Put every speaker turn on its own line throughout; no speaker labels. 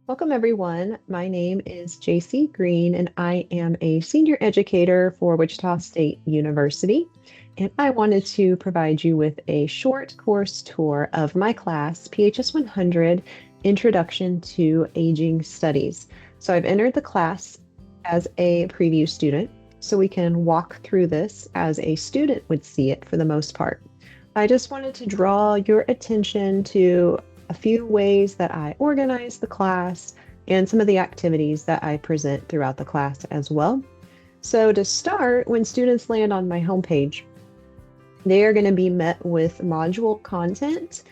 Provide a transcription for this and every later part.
Welcome, everyone. My name is Jacie Green, and I am a senior educator for Wichita State University. And I wanted to provide you with a short course tour of my class, PHS 100, Introduction to Aging Studies. So I've entered the class as a preview student, so we can walk through this as a student would see it for the most part. I just wanted to draw your attention to a few ways that I organize the class and some of the activities that I present throughout the class as well. So to start, when students land on my homepage, they are going to be met with module content.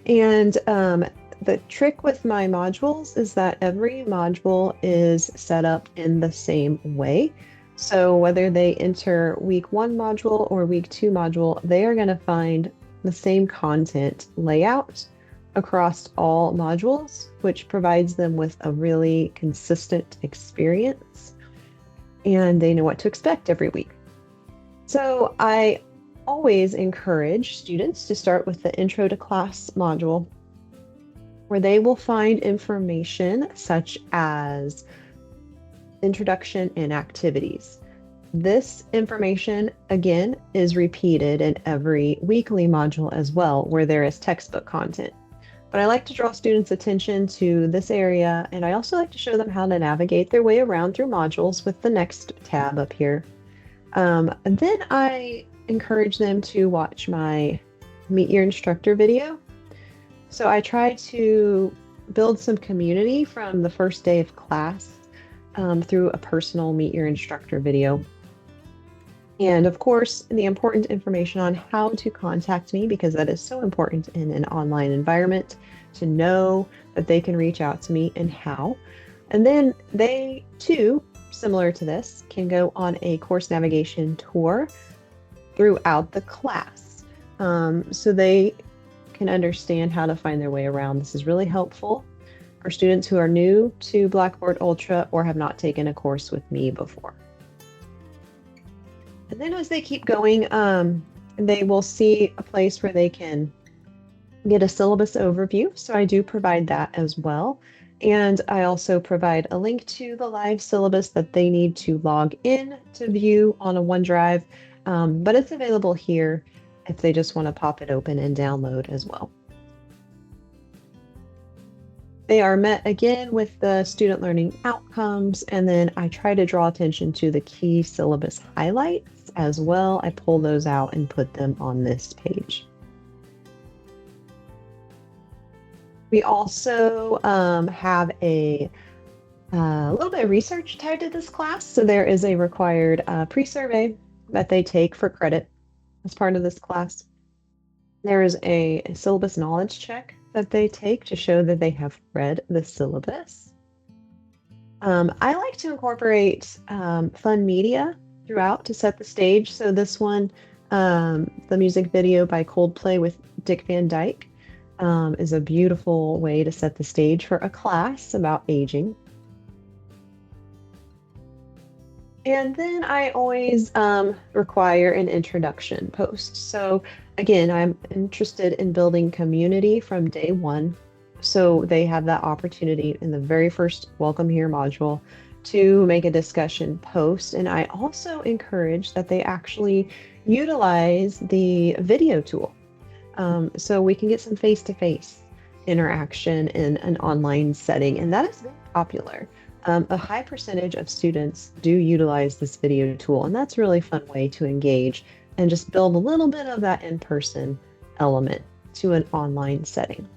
And the trick with my modules is that every module is set up in the same way. So whether they enter week 1 module or week 2 module, they are going to find the same content layout across all modules, which provides them with a really consistent experience, and they know what to expect every week. So I always encourage students to start with the Intro to Class module, where they will find information such as introduction and activities. This information, again, is repeated in every weekly module as well, where there is textbook content. But I like to draw students' attention to this area, and I also like to show them how to navigate their way around through modules with the next tab up here. And then I encourage them to watch my Meet Your Instructor video. So I try to build some community from the first day of class through a personal Meet Your Instructor video. And of course, the important information on how to contact me, because that is so important in an online environment, to know that they can reach out to me and how. And then they too, similar to this, can go on a course navigation tour throughout the class. So they can understand how to find their way around. This is really helpful for students who are new to Blackboard Ultra or have not taken a course with me before. And then as they keep going, they will see a place where they can get a syllabus overview. So I do provide that as well. And I also provide a link to the live syllabus that they need to log in to view on a OneDrive. But it's available here if they just want to pop it open and download as well. They are met again with the student learning outcomes, and then I try to draw attention to the key syllabus highlights as well. I pull those out and put them on this page. We also have a little bit of research tied to this class. So there is a required pre-survey that they take for credit as part of this class. There is a syllabus knowledge check that they take to show that they have read the syllabus. I like to incorporate fun media throughout to set the stage. So this one, the music video by Coldplay with Dick Van Dyke, is a beautiful way to set the stage for a class about aging. And then I always require an introduction post. So again, I'm interested in building community from day one. So they have that opportunity in the very first Welcome Here module to make a discussion post. And I also encourage that they actually utilize the video tool. So we can get some face-to-face interaction in an online setting, and that is very popular. A high percentage of students do utilize this video tool, and that's a really fun way to engage and just build a little bit of that in-person element to an online setting.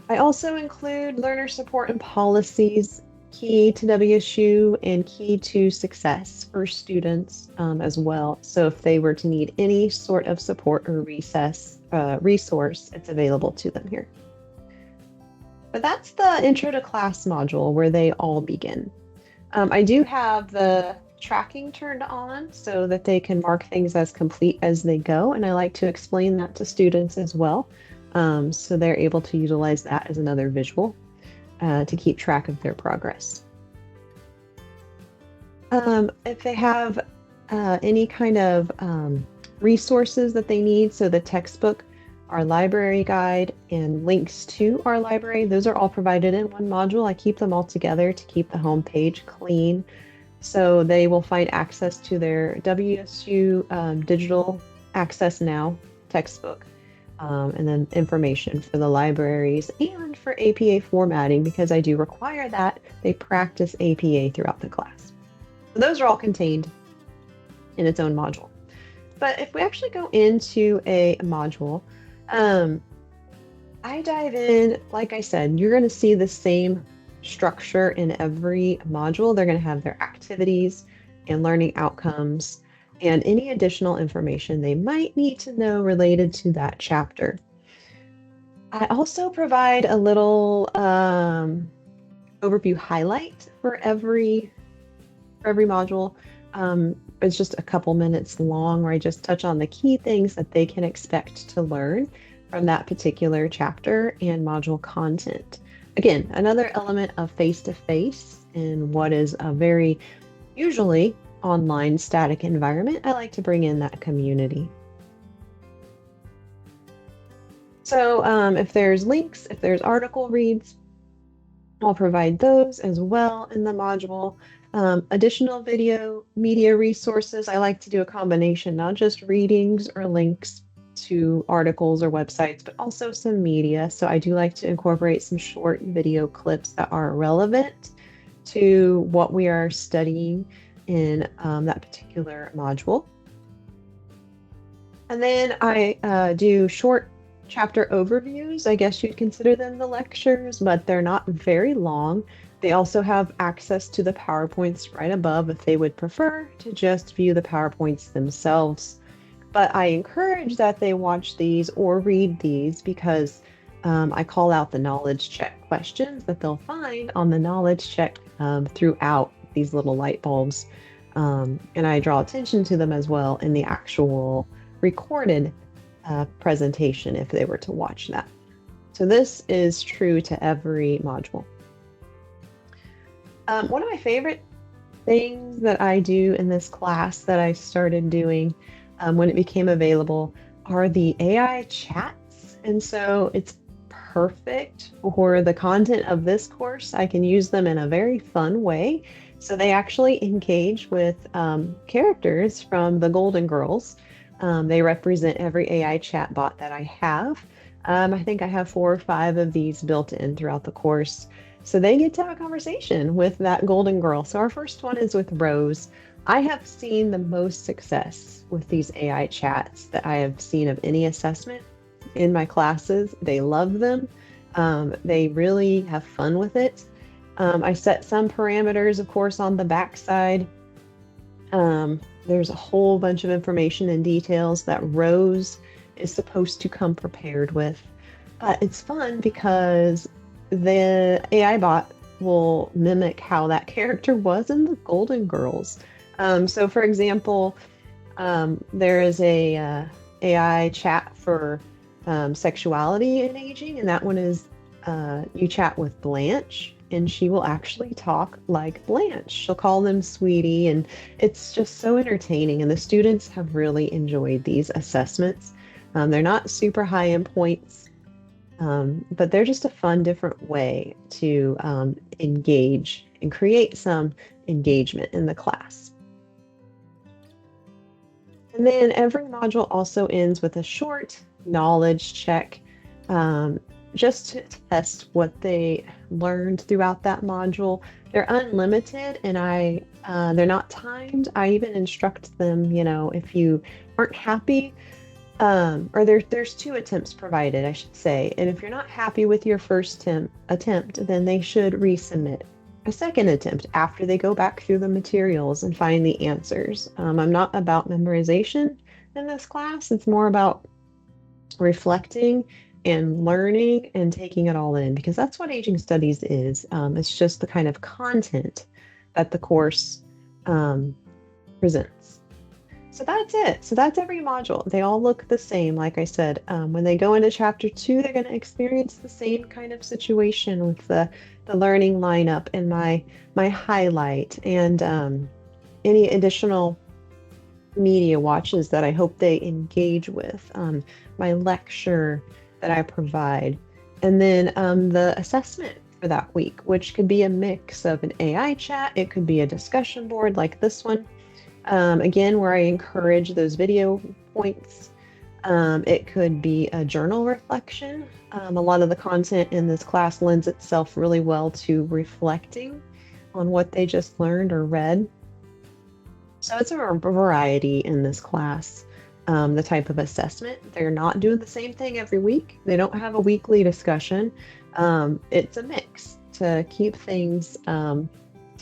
I also include learner support and policies, key to WSU and key to success for students as well. So if they were to need any sort of support or resource, it's available to them here. But that's the Intro to Class module where they all begin. I do have the tracking turned on so that they can mark things as complete as they go, and I like to explain that to students as well, so they're able to utilize that as another visual to keep track of their progress. If they have any kind of resources that they need, so the textbook our library guide, and links to our library. Those are all provided in one module. I keep them all together to keep the home page clean. So they will find access to their WSU Digital Access Now textbook, and then information for the libraries and for APA formatting, because I do require that they practice APA throughout the class. So those are all contained in its own module. But if we actually go into a module, I dive in, like I said, you're going to see the same structure in every module. They're going to have their activities and learning outcomes and any additional information they might need to know related to that chapter. I also provide a little overview highlight for every module. It's just a couple minutes long where I just touch on the key things that they can expect to learn from that particular chapter and module content. Again, another element of face-to-face in what is a very usually online static environment. I like to bring in that community. So if there's links, if there's article reads, I'll provide those as well in the module. Additional video media resources. I like to do a combination, not just readings or links to articles or websites, but also some media. So I do like to incorporate some short video clips that are relevant to what we are studying in that particular module. And then I do short chapter overviews. I guess you'd consider them the lectures, but they're not very long. They also have access to the PowerPoints right above if they would prefer to just view the PowerPoints themselves. But I encourage that they watch these or read these because I call out the knowledge check questions that they'll find on the knowledge check throughout these little light bulbs. And I draw attention to them as well in the actual recorded presentation if they were to watch that. So this is true to every module. One of my favorite things that I do in this class that I started doing when it became available are the AI chats. And so it's perfect for the content of this course. I can use them in a very fun way. So they actually engage with characters from the Golden Girls. They represent every AI chatbot that I have. I think I have 4 or 5 of these built in throughout the course. So they get to have a conversation with that Golden Girl. So our first one is with Rose. I have seen the most success with these AI chats that I have seen of any assessment in my classes. They love them. They really have fun with it. I set some parameters, of course, on the backside. There's a whole bunch of information and details that Rose is supposed to come prepared with. It's fun because the AI bot will mimic how that character was in the Golden Girls. So for example, there is a AI chat for sexuality and aging, and that one is you chat with Blanche, and she will actually talk like Blanche. She'll call them sweetie, and it's just so entertaining, and the students have really enjoyed these assessments. They're not super high in points, but they're just a fun, different way to engage and create some engagement in the class. And then every module also ends with a short knowledge check, just to test what they learned throughout that module. They're unlimited, and they're not timed. I even instruct them, if you aren't happy, or there's 2 attempts provided, I should say. And if you're not happy with your first attempt, then they should resubmit a second attempt after they go back through the materials and find the answers. I'm not about memorization in this class. It's more about reflecting and learning and taking it all in, because that's what aging studies is. It's just the kind of content that the course presents. So that's it. So that's every module. They all look the same. Like I said, when they go into chapter 2, they're going to experience the same kind of situation with the learning lineup and my highlight and any additional media watches that I hope they engage with, my lecture that I provide, and then the assessment for that week, which could be a mix of an AI chat, it could be a discussion board like this one, again, where I encourage those video points. It could be a journal reflection. A lot of the content in this class lends itself really well to reflecting on what they just learned or read. So it's a variety in this class. The type of assessment, they're not doing the same thing every week. They don't have a weekly discussion. It's a mix to keep things, to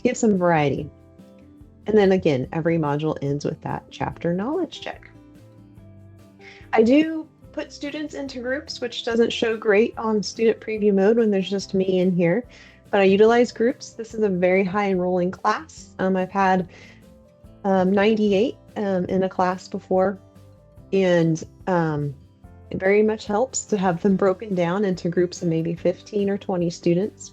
give some variety. And then again, every module ends with that chapter knowledge check. I do put students into groups, which doesn't show great on student preview mode when there's just me in here, but I utilize groups. This is a very high enrolling class. I've had 98 in a class before, and it very much helps to have them broken down into groups of maybe 15 or 20 students,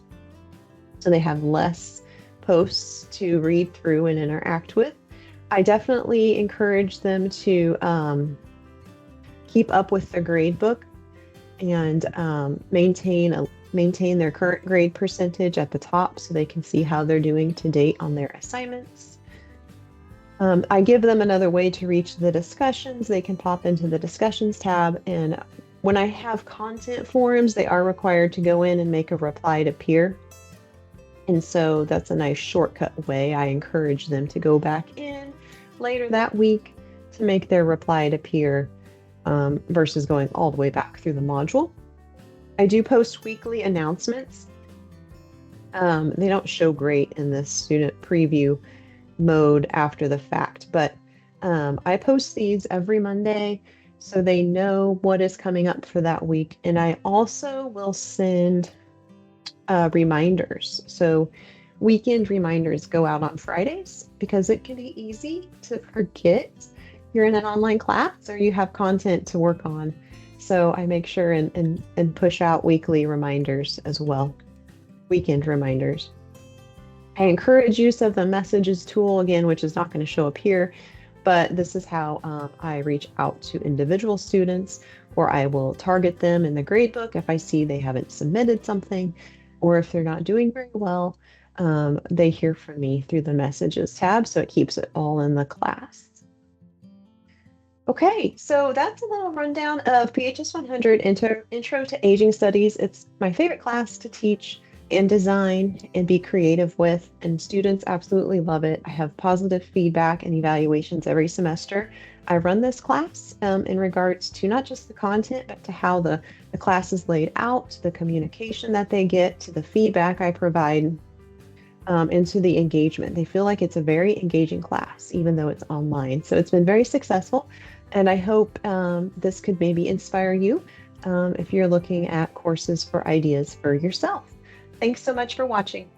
so they have less posts to read through and interact with. I definitely encourage them to keep up with the grade book and maintain their current grade percentage at the top so they can see how they're doing to date on their assignments. I give them another way to reach the discussions. They can pop into the discussions tab, and when I have content forums, they are required to go in and make a reply to peer. And so that's a nice shortcut way. I encourage them to go back in later that week to make their reply to peer versus going all the way back through the module. I do post weekly announcements. They don't show great in this student preview mode after the fact, but I post these every Monday so they know what is coming up for that week. And I also will send reminders. So weekend reminders go out on Fridays because it can be easy to forget you're in an online class or you have content to work on. So I make sure and push out weekly reminders as well, weekend reminders. I encourage use of the messages tool again, which is not going to show up here, but this is how I reach out to individual students, or I will target them in the gradebook if I see they haven't submitted something, or if they're not doing very well, they hear from me through the messages tab, so it keeps it all in the class. Okay, so that's a little rundown of PHS 100 Intro to Aging Studies. It's my favorite class to teach and design and be creative with, and students absolutely love it. I have positive feedback and evaluations every semester. I run this class in regards to not just the content, but to how the class is laid out, the communication that they get, to the feedback I provide, and to the engagement. They feel like it's a very engaging class, even though it's online. So it's been very successful, and I hope this could maybe inspire you if you're looking at courses for ideas for yourself. Thanks so much for watching.